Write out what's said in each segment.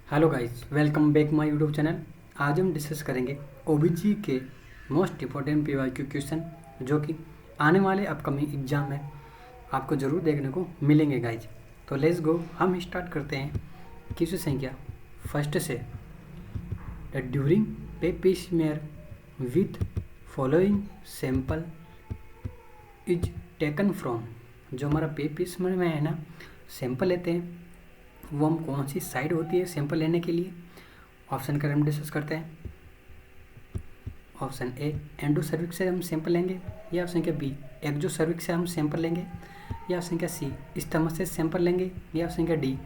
Hello guys, welcome back my YouTube channel. आज हम discuss करेंगे ओबीजी के मोस्ट इम्पोर्टेंट पीवाईक्यू क्वेश्चन जो कि आने वाले अपकमिंग एग्जाम में आपको ज़रूर देखने को मिलेंगे गाइज। तो लेट्स गो, हम स्टार्ट करते हैं क्वेश्चन संख्या फर्स्ट से। The during peppy smear with following sample is taken from. जो हमारा पेपी स्मेयर में है ना, सैंपल लेते हैं, वो हम कौन सी साइड होती है सैंपल लेने के लिए। ऑप्शन का हम डिस्कस करते हैं। ऑप्शन ए, एंडो सर्विक्स से हम सैंपल लेंगे, या ऑप्शन क्या बी, एक्जो सर्विक्स से हम सैंपल लेंगे, या ऑप्शन क्या सी, स्टमक से सैंपल लेंगे, या ऑप्शन क्या डी,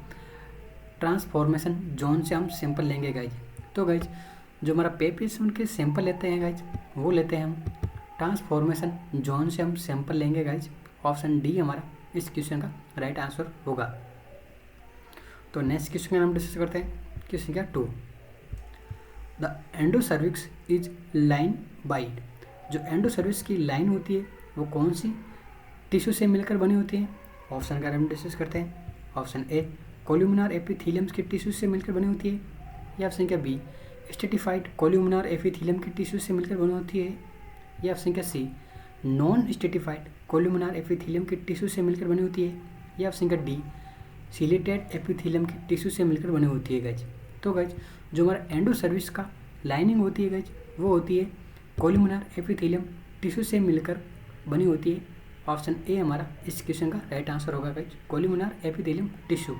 ट्रांसफॉर्मेशन जोन से हम सैंपल लेंगे गाइज। तो गाइज जो हमारा पेपीज के सैंपल लेते हैं गाइज, वो लेते हैं हम ट्रांसफॉर्मेशन जोन से हम सैंपल लेंगे गाइज। ऑप्शन डी हमारा इस क्वेश्चन का राइट आंसर होगा। तो नेक्स्ट क्वेश्चन का हम डिस्कस करते हैं। क्वेश्चन क्या 2, the endo cervix is line by. जो एंडो सर्विक्स की लाइन होती है वो कौन सी टिश्यू से मिलकर बनी होती है। ऑप्शन का हम डिस्कस करते हैं। ऑप्शन ए, कोल्यूमिनार एपिथेलियम्स के टिश्यू से मिलकर बनी होती है, या ऑप्शन क्या बी, स्टेटिफाइड कोल्यूमिनार एपिथेलियम के टिश्यू से मिलकर बनी होती है, या ऑप्शन क्या सी, नॉन स्टेटिफाइड कोल्यूमिनार एपिथेलियम के टिश्यू से मिलकर बनी होती है, या ऑप्शन क्या डी, सिलेटेड एपिथेलियम के टिश्यू से मिलकर बनी होती है गाइज। तो गाइज जो हमारा एंडो सर्विस का लाइनिंग होती है गाइज, वो होती है कोल्यूमिनार एपिथेलियम टिश्यू से मिलकर बनी होती है। ऑप्शन ए हमारा इस क्वेश्चन का राइट आंसर होगा गाइज। कोल्यूमिनार एपिथेलियम टिश्यू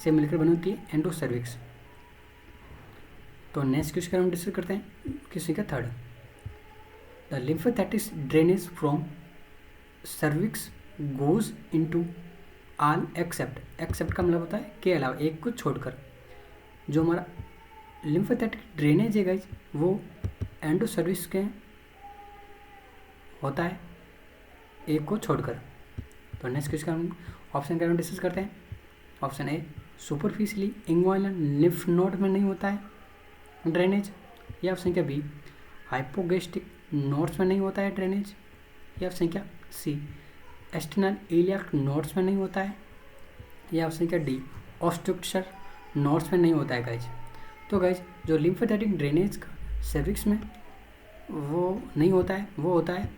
से मिलकर बनी होती है एंडो सर्विक्स। तो नेक्स्ट क्वेश्चन हम डिस्कस करते हैं। क्वेश्चन का 3, the lymphatics drainage from cervix goes into all except का मतलब होता है के अलावा, एक को छोड़कर। जो हमारा लिम्फेथेटिक ड्रेनेज है गाइज, वो एंडो सर्विस के होता है एक को छोड़कर। तो नेक्स्ट क्वेश्चन हम ऑप्शन का डिस्कस करते हैं। ऑप्शन ए, सुपरफिशियली इंग्वाइनल लिम्फ नोड में नहीं होता है ड्रेनेज, या ऑप्शन क्या बी, हाइपोगेस्टिक नोड्स में नहीं होता है ड्रेनेज, या ऑप्शन क्या सी, एक्सटर्नल इलियाक नोड्स में नहीं होता है, या ऑप्शन क्या डी, ऑब्स्ट्रक्चर नोड्स में नहीं होता है गाइज। तो गाइज जो लिम्फेथेटिक ड्रेनेज का सर्विक्स में वो नहीं होता है, वो होता है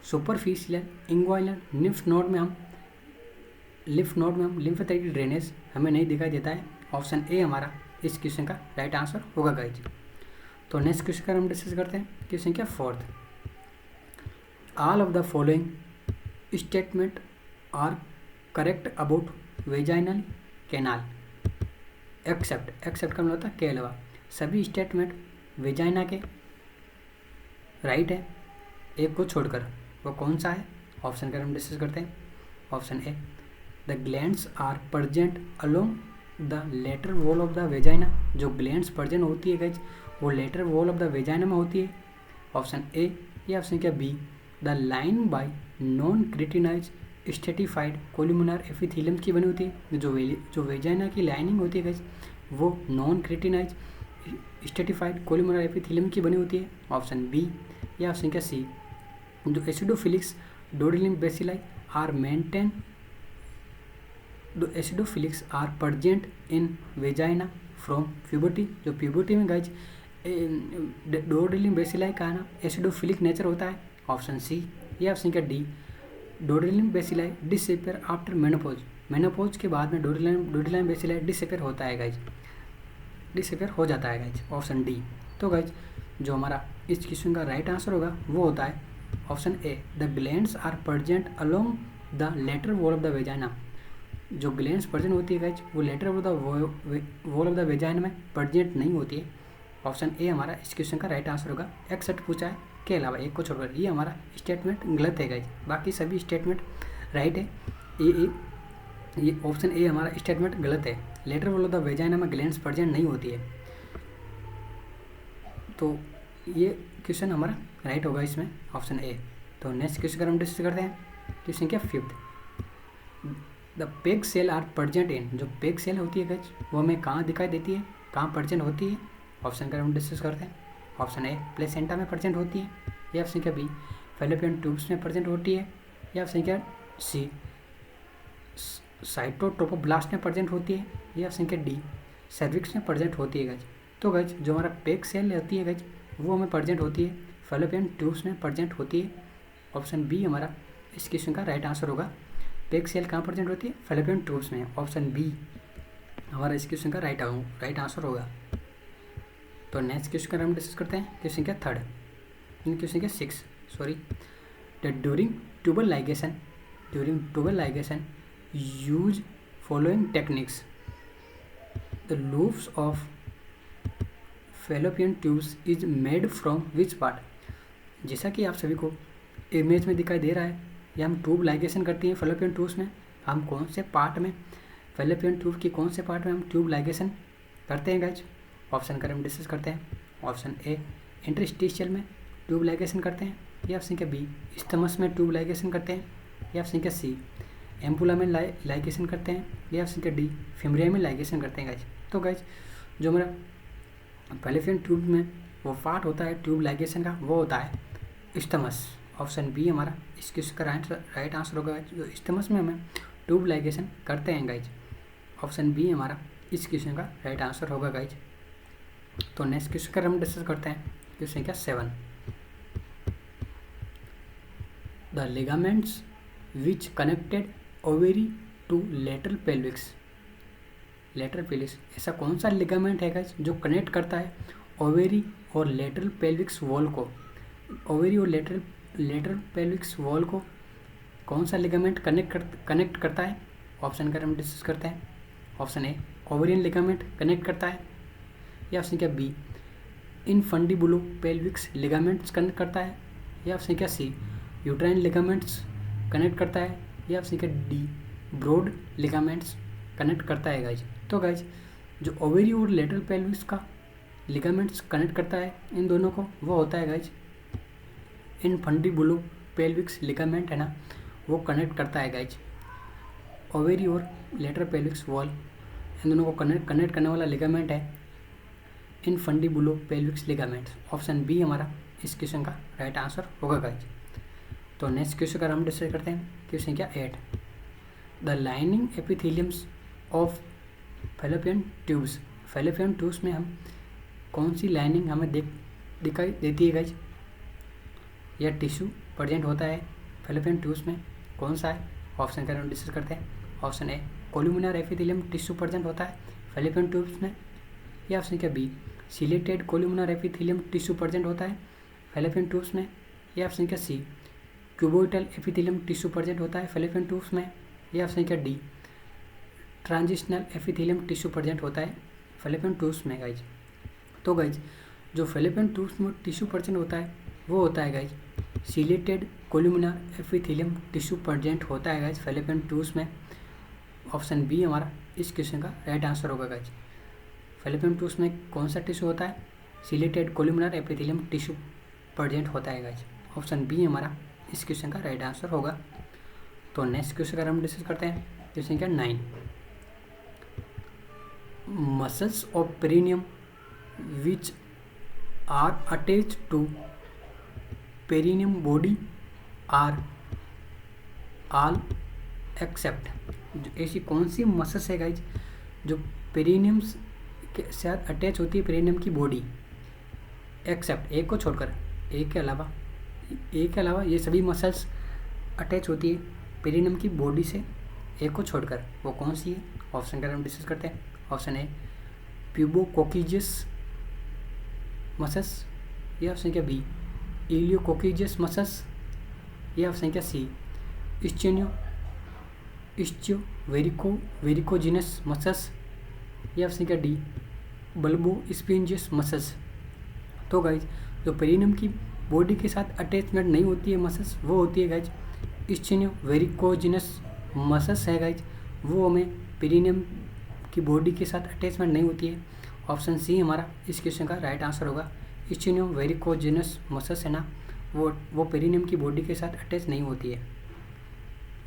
सुपरफिशियल इंग्वाइनल लिम्फ नोड में हम लिम्फेथेटिक ड्रेनेज हमें नहीं दिखाई देता है। ऑप्शन ए हमारा इस क्वेश्चन का राइट आंसर होगा गाइज। तो नेक्स्ट क्वेश्चन का हम डिस्कस करते हैं। क्वेश्चन क्या 4, all of the following statement are correct about vaginal canal except का मतलब होता है के अलावा। सभी स्टेटमेंट वेजाइना के राइट है एक को छोड़कर। वो कौन सा है? ऑप्शन का हम डिस्कस करते हैं। Option A, the glands are present along the lateral wall of the vagina. जो ग्लैंड्स प्रेजेंट होती है गाइज, वो lateral wall of the vagina में होती है। ऑप्शन ए, या ऑप्शन क्या B, the line by non keratinized stratified columnar epithelium की बनी होती है। जो वेजाइना की लाइनिंग होती है गाइज, वो non keratinized stratified columnar epithelium की बनी होती है। ऑप्शन बी, या ऑप्शन क्या सी, जो acidophilics Doderlein bacilli are maintain acidophilics are present in vagina from puberty. जो प्यूबर्टी में गाइज डोडेलिन बेसिलाई का ना एसिडोफिलिक नेचर होता है। ऑप्शन सी, या ऑप्शन क्या D, Doderlein bacilli disappear after menopause के बाद में डोडेलिन बेसिलाई डिसअपियर होता है गाइज, डिसअपियर हो जाता है गाइज। Option D. तो गाइज जो हमारा इस क्वेश्चन का राइट आंसर होगा वो होता है option A, the glands are present along the lateral wall of the vagina. जो ग्लैंड्स प्रेजेंट होती है गाइज, वो lateral wall of the vagina में प्रेजेंट नहीं होती है। ऑप्शन ए हमारा इस क्वेश्चन का राइट आंसर होगा। एक्सेप्ट पूछा है के अलावा, एक को छोड़कर। ये हमारा स्टेटमेंट गलत है गाइज, बाकी सभी स्टेटमेंट राइट है। ये ऑप्शन ए हमारा स्टेटमेंट गलत है। Lateral wall of the vagina में ग्लैंड्स प्रेजेंट नहीं होती है। तो ये क्वेश्चन हमारा राइट होगा इसमें, ऑप्शन ए। तो नेक्स्ट क्वेश्चन हम डिस्कस करते हैं। क्वेश्चन क्या 5, the peg cell are present in. जो पेग सेल होती है गाइज, वो हमें कहाँ दिखाई देती है, कहाँ प्रेजेंट होती है। ऑप्शन का हम डिस्कस करते हैं। ऑप्शन ए, प्लेसेंटा में प्रेजेंट होती है, या ऑप्शन क्या बी, फैलोपियन ट्यूब्स में प्रेजेंट होती है, या ऑप्शन क्या सी, साइटोट्रोपोब्लास्ट में प्रेजेंट होती है, या ऑप्शन क्या डी, सर्विक्स में प्रेजेंट होती है गाइज। तो गाइज जो हमारा पेक सेल होती है गाइज वो हमें प्रेजेंट होती है फैलोपियन ट्यूब्स में प्रेजेंट होती है। ऑप्शन बी हमारा इस क्वेश्चन का राइट आंसर होगा। पेक सेल कहाँ प्रेजेंट होती है? फैलोपियन ट्यूब्स में। ऑप्शन बी हमारा इस क्वेश्चन का राइट आंसर होगा। तो नेक्स्ट क्वेश्चन का हम डिस्कस करते हैं, क्वेश्चन क्या थर्ड, क्वेश्चन क्या 6 sorry. During tubal ligation use following techniques, the loops of fallopian tubes is made from which part. जैसा कि आप सभी को इमेज में दिखाई दे रहा है, ये हम ट्यूब लाइगेशन करती हैं फैलोपियन ट्यूब्स में। हम कौन से पार्ट में, फैलोपियन ट्यूब की कौन से पार्ट में हम ट्यूब लाइगेशन करते हैं गाइज? ऑप्शन कर हम डिस्कस करते हैं। ऑप्शन ए इंटरस्टिशियल में ट्यूब लाइगेशन करते हैं, या ऑप्शन के बी स्टमस में ट्यूब लाइगेशन करते हैं, या ऑप्शन के सी एम्पुला में लाइगेशन करते हैं, या ऑप्शन के डी फिमरिया में लाइगेशन करते हैं गाइज। तो गाइज जो हमारा फैलोपियन ट्यूब में वो पार्ट होता है ट्यूब लाइगेशन का, वो होता है स्टमस। ऑप्शन बी हमारा इस क्वेश्चन का राइट आंसर होगा। जो स्टमस में हमें ट्यूब लाइगेशन करते हैं गाइज, ऑप्शन बी हमारा इस क्वेश्चन का राइट आंसर होगा गाइज। तो नेक्स्ट क्वेश्चन का हम डिस्कस करते हैं, क्वेश्चन क्या 7। The ligaments which connected ovary to lateral pelvics, ऐसा कौन सा लिगामेंट है गाइज जो कनेक्ट करता है ओवेरी और लेटरल पेल्विक्स वॉल को? ओवेरी और लेटरल पेल्विक्स वॉल को कौन सा लिगामेंट कनेक्ट करता है? ऑप्शन का हम डिस्कस करते हैं। ऑप्शन ए ओवेरियन लिगामेंट कनेक्ट करता है, या ऑप्शन क्या बी इनफंडिबुलो पेल्विक्स लिगामेंट्स कनेक्ट करता है, या ऑप्शन क्या सी यूट्राइन लिगामेंट्स कनेक्ट करता है, या ऑप्शन क्या डी ब्रॉड लिगामेंट्स कनेक्ट करता है गाइज। तो गाइज जो ओवेरी और लेटरल पेल्विक्स का लिगामेंट्स कनेक्ट करता है इन दोनों को, वो होता है गाइज इनफंडिबुलो पेल्विक्स लिगामेंट है ना, वो कनेक्ट करता है गाइज ओवेरी और लेटरल पेल्विक्स वॉल, इन दोनों को कनेक्ट करने वाला लिगामेंट है infundibulopelvic ligament. Option B हमारा इस क्वेश्चन का राइट आंसर होगा गाइज। तो नेक्स्ट क्वेश्चन का हम डिस्कस करते हैं, क्वेश्चन क्या 8। The lining epitheliums of fallopian tubes में हम कौन सी लाइनिंग हमें दिखाई देती है गाइज, या टिश्यू प्रेजेंट होता है फैलोपियन ट्यूब्स में, कौन सा है? ऑप्शन का हम डिस्कस करते हैं। Option A columnar epithelium tissue present होता है फैलोपियन ट्यूब्स में, या ऑप्शन क्या B ciliated columnar epithelium tissue present होता है फैलोपियन ट्यूब्स में, या ऑप्शन क्या C cuboidal epithelium tissue present होता है फैलोपियन ट्यूब्स में, या ऑप्शन क्या D transitional epithelium tissue present होता है फैलोपियन ट्यूब्स में गाइज। तो गाइज जो फैलोपियन ट्यूब्स में टिश्यू प्रेजेंट होता है वो होता है guys chelated columnar epithelium tissue present होता है गाइज फैलोपियन ट्यूब्स में। ऑप्शन बी हमारा इस क्वेश्चन का राइट आंसर होगा गाइज। फैलोपियन ट्यूब्स में कौन सा टिश्यू होता है? Chelated columnar epithelium tissue present होता है गाइज। ऑप्शन बी हमारा इस क्वेश्चन का राइट आंसर होगा। तो नेक्स्ट क्वेश्चन का हम डिस्कस करते हैं, क्वेश्चन क्या 9। Muscles of perineum which are attached to perineum body are all except, ऐसी कौन सी मसल्स है गाइज जो पेरिनियम्स के साथ अटैच होती है पेरिनियम की बॉडी, एक्सेप्ट एक को छोड़कर, एक के अलावा ये सभी मसल्स अटैच होती है पेरिनियम की बॉडी से एक को छोड़कर, वो कौन सी है? ऑप्शन का हम डिस्कस करते हैं। ऑप्शन ए प्यूबोकोकिजियस मसल्स, या ऑप्शन क्या बी इलियोकोकिजियस मसल्स, या ऑप्शन क्या सी वेरिकोजिनस मसल्स, या ऑप्शन क्या डी बल्बो स्पिंजियस मसल्स। तो गाइज जो पेरिनियम की बॉडी के साथ अटैचमेंट नहीं होती है मसल्स, वो होती है गाइज वेरिकोजिनस मसल्स है गाइज, वो हमें पेरिनियम की बॉडी के साथ अटैचमेंट नहीं होती है। ऑप्शन सी हमारा इस क्वेश्चन का राइट आंसर होगा। वेरिकोजिनस मसल्स है ना, वो पेरिनियम की बॉडी के साथ अटैच नहीं होती है।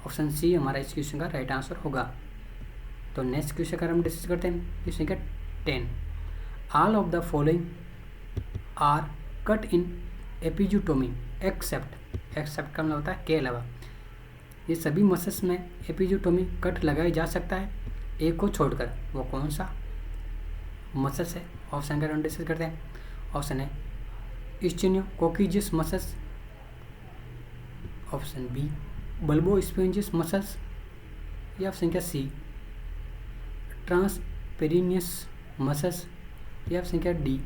ऑप्शन सी हमारा इस क्वेश्चन का राइट आंसर होगा। तो नेक्स्ट क्वेश्चन का हम डिस्कस करते हैं, क्वेश्चन का 10। All of the following are cut in episiotomy except का मतलब होता है के अलावा, ये सभी मसल्स में एपिज्यूटोमी कट लगाया जा सकता है एक को छोड़कर, वो कौन सा? मसल्स है? ऑप्शन का हम डिस्कस करते हैं। ऑप्शन है स्टेनोकोकियस मसल्स, ऑप्शन बी बल्बोस्पोन्जियस मसल्स, या ऑप्शन क्या सी ट्रांसपेरिनियस मसल्स, या ऑप्शन क्या डी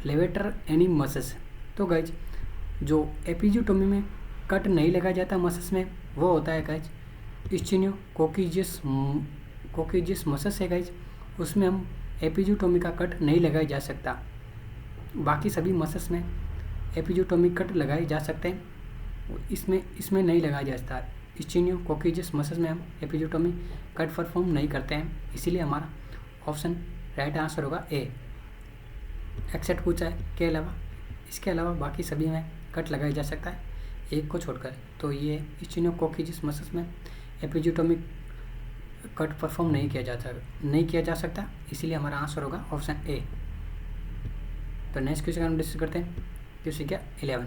लेवेटर एनी मसल्स। तो गाइज जो एपिजियोटोमी में कट नहीं लगाया जाता मसल्स में वो होता है गाइज स्टेनोकोकियस मसल्स है गाइज, उसमें हम एपिजियोटोमी का कट नहीं लगाया जा सकता। बाकी सभी मसल्स में एपिजियोटोमी कट लगाए जा सकते हैं, इसमें नहीं लगाया जाता। स्टेनोकोकियस मसल्स में हम एपिजियोटोमी कट परफॉर्म नहीं करते हैं, इसीलिए हमारा ऑप्शन राइट आंसर होगा ए। एक्सेप्ट पूछा है के अलावा, इसके अलावा बाकी सभी में कट लगाया जा सकता है एक को छोड़कर। तो ये स्टेनोकोकियस मसल्स में एपिजियोटोमी कट परफॉर्म नहीं किया जा सकता, इसीलिए हमारा आंसर होगा ऑप्शन ए। तो नेक्स्ट क्वेश्चन हम डिस्कस करते हैं। क्वेश्चन क्या 11,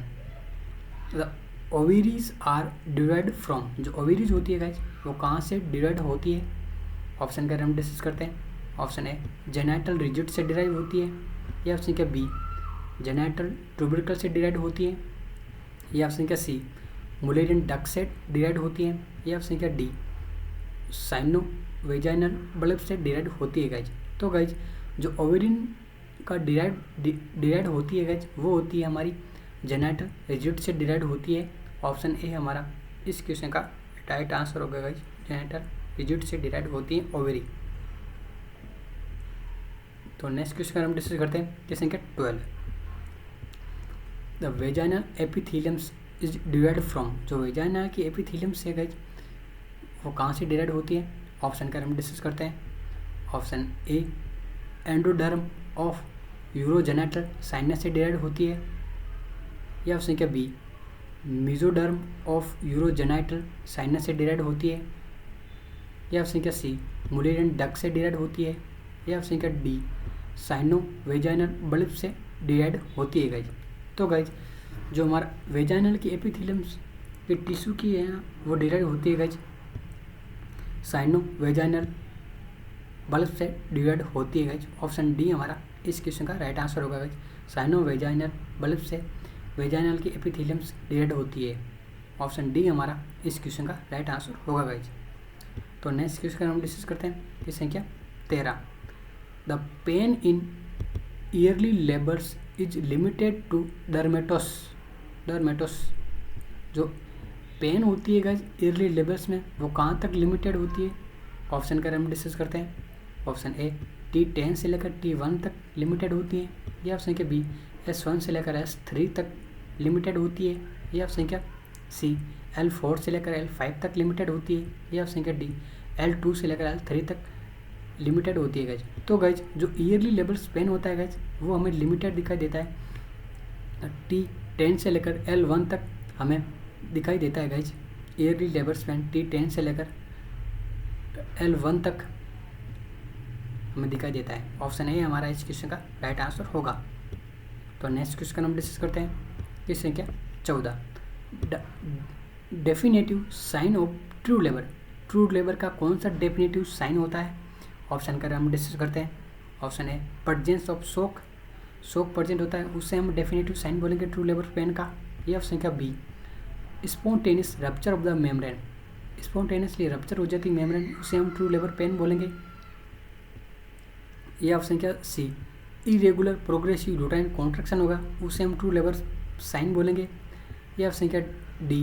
the ovaries are derived from, जो ओवेरीज होती है गाइज वो कहाँ से डिराइव होती है? ऑप्शन का हम डिस्कस करते हैं। ऑप्शन ए जेनाइटल रिजिड से डिराइव होती है, या ऑप्शन क्या बी जेनाइटल ट्यूबरकल से डिराइव होती है, या ऑप्शन क्या सी मुलेरियन डक्ट से डिराइव होती है, या ऑप्शन क्या डी साइनो वेजाइनल बल्ब से डिराइव होती है गाइज। तो गाइज जो ओवेरिन का डिराइव होती है गाइज वो होती है हमारी जेनाइटल रिजिड से डिराइव होती है। ऑप्शन ए हमारा इस क्वेश्चन का राइट आंसर होगा गाइज, जेनाइटल रिजिड से डिराइव होती है ओवेरी। तो नेक्स्ट क्वेश्चन हम डिस्कस करते हैं। क्वेश्चन क्या 12, the vaginal epitheliums is derived from, जो वेजाइना की एपिथेलियम्स है गाइज वो कहाँ से डिराइव होती है? ऑप्शन का हम डिस्कस करते हैं। Option A endoderm of urogenital sinus से डिराइव होती है, या ऑप्शन क्या B mesoderm of urogenital sinus से डिराइव होती है, या ऑप्शन क्या सी मुलेरियन डक्ट से डिराइव होती है, या ऑप्शन क्या डी साइनो वेजाइनल बल्ब से डिराइव होती है गाइज। तो गाइज जो हमारा वेजाइनल की एपिथेलियम्स के टिश्यू की है ना वो डिराइव होती है गाइज साइनो वेजाइनल बल्ब से डिराइव होती है गाइज। ऑप्शन डी हमारा इस क्वेश्चन का राइट आंसर होगा गाइज, साइनो वेजाइनल बल्ब से वेजाइनल की एपिथेलियम्स डिराइव होती है। ऑप्शन डी हमारा इस क्वेश्चन का राइट आंसर होगा गाइज। तो नेक्स्ट क्वेश्चन हम डिस्कस करते हैं। क्वेश्चन क्या 13, the pain in early labours is limited to dermatomes, जो पेन होती है गाइज ईयरली लेबर्स में वो कहाँ तक लिमिटेड होती है? ऑप्शन का हम डिस्कस करते हैं। ऑप्शन ए T10 से लेकर T1 तक लिमिटेड होती है, या ऑप्शन क्या बी S1 से लेकर S3 तक लिमिटेड होती है, या ऑप्शन क्या सी L4 से लेकर L5 तक लिमिटेड होती है, या ऑप्शन क्या डी L2 से लेकर L3 तक लिमिटेड होती है गाइज। तो गाइज जो ईयरली लेबर स्पेन होता है गाइज वो हमें लिमिटेड दिखाई देता है, T10 से लेकर L1 तक हमें दिखाई देता है guys. Yearly labour Spain T10 से लेकर L1 तक हमें दिखाई देता है। ऑप्शन ए हमारा इस क्वेश्चन का राइट आंसर होगा। तो नेक्स्ट क्वेश्चन हम डिस्कस करते हैं। क्वेश्चन क्या 14, definitive sign of true labour का कौन सा डेफिनेटिव साइन होता है? ऑप्शन का हम डिस्कस करते हैं। ऑप्शन ए प्रेजेंस ऑफ शोक प्रेजेंट होता है, उससे हम डेफिनेटिव साइन बोलेंगे ट्रू लेबर पेन का। ये ऑप्शन का be spontaneous rupture of the membrane, spontaneously rupture हो जाती है मेम्ब्रेन, उसे हम ट्रू लेबर पेन बोलेंगे। ये ऑप्शन क्या सी इरेगुलर प्रोग्रेसिव यूट्राइन कॉन्ट्रैक्शन होगा, उसे हम ट्रू लेबर साइन बोलेंगे। ये ऑप्शन क्या D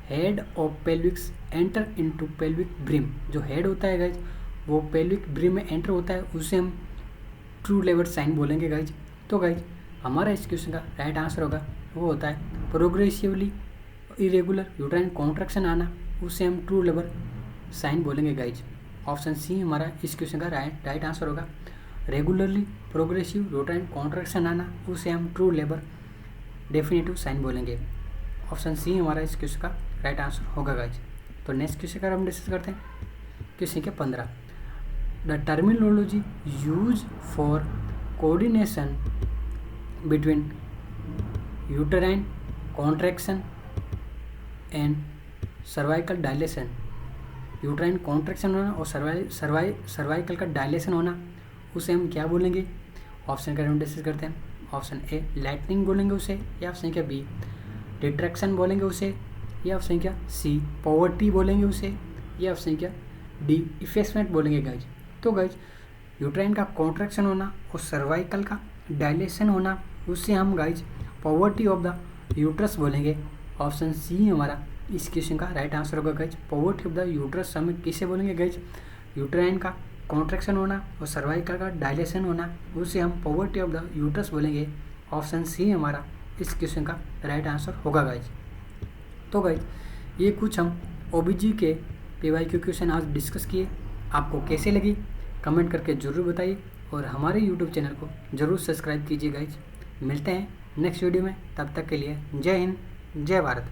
head of पेल्विक्स enter into pelvic brim, जो हेड होता है गाइज वो पेल्विक ब्रिम में एंटर होता है, उसे हम ट्रू लेबर साइन बोलेंगे गाइज। तो गाइज हमारा इस क्वेश्चन का राइट आंसर होगा वो होता है प्रोग्रेसिवली इरेगुलर यूट्राइन कॉन्ट्रैक्शन आना, उसे हम ट्रू लेबर साइन बोलेंगे गाइज। ऑप्शन सी हमारा इस क्वेश्चन का राइट आंसर होगा रेगुलरली प्रोग्रेसिव यूट्राइन कॉन्ट्रैक्शन आना, उसे हम ट्रू लेबर डेफिनेटिव साइन बोलेंगे। ऑप्शन सी हमारा इस क्वेश्चन का राइट आंसर होगा गाइज। तो नेक्स्ट क्वेश्चन का हम डिस्कस करते हैं। क्वेश्चन क्या 15, the terminology use for coordination between uterine contraction and cervical dilation, uterine contraction होना और सर्वाइकल का डायलेशन होना, उसे हम क्या बोलेंगे? ऑप्शन का डिस्कस करते हैं। ऑप्शन ए लाइटनिंग बोलेंगे उसे, या ऑप्शन क्या बी डिट्रैक्शन बोलेंगे उसे, या ऑप्शन क्या सी पॉवर्टी बोलेंगे उसे, या ऑप्शन क्या डी इफेक्टमेंट बोलेंगे गाइज। तो गाइज यूट्राइन का कॉन्ट्रैक्शन होना और सर्वाइकल का डायलेशन होना उससे हम guys poverty of the uterus बोलेंगे। ऑप्शन सी हमारा इस क्वेश्चन का राइट आंसर होगा guys. Poverty of the uterus हम किसे बोलेंगे गाइज? यूट्राइन का कॉन्ट्रैक्शन होना और सर्वाइकल का डायलेशन होना उसे हम पॉवर्टी ऑफ द यूट्रस बोलेंगे। ऑप्शन सी हमारा इस क्वेश्चन का राइट आंसर होगा गाइज। तो गाइज ये कुछ हम ओबीजी के पीवाईक्यू क्वेश्चन आज डिस्कस किए। आपको कैसे लगी कमेंट करके ज़रूर बताइए और हमारे यूट्यूब चैनल को ज़रूर सब्सक्राइब कीजिए गाइज। मिलते हैं नेक्स्ट वीडियो में, तब तक के लिए जय हिंद जय भारत।